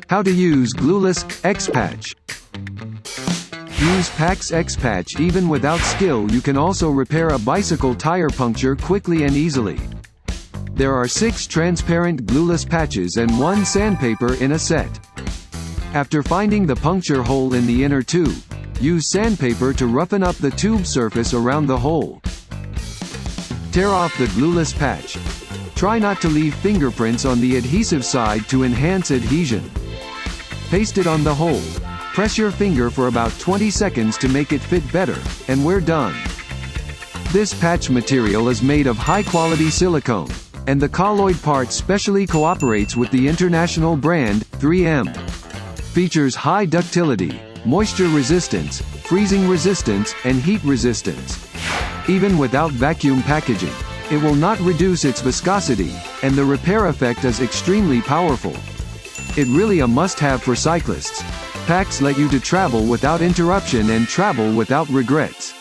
How to use Glueless X-PATCH. Use PAX X-PATCH even without skill. You can also repair a bicycle tire puncture quickly and easily. There are 6 transparent glueless patches and 1 sandpaper in a set. After finding the puncture hole in the inner tube, use sandpaper to roughen up the tube surface around the hole. Tear off the glueless patch. Try not to leave fingerprints on the adhesive side to enhance adhesion. Paste it on the hole. Press your finger for about 20 seconds to make it fit better, and we're done. This patch material is made of high-quality silicone, and the colloid part specially cooperates with the international brand 3M. Features high ductility, moisture resistance, freezing resistance, and heat resistance. Even without vacuum packaging, it will not reduce its viscosity, and the repair effect is extremely powerful. It really a must-have for cyclists. PAX let you to travel without interruption and travel without regrets.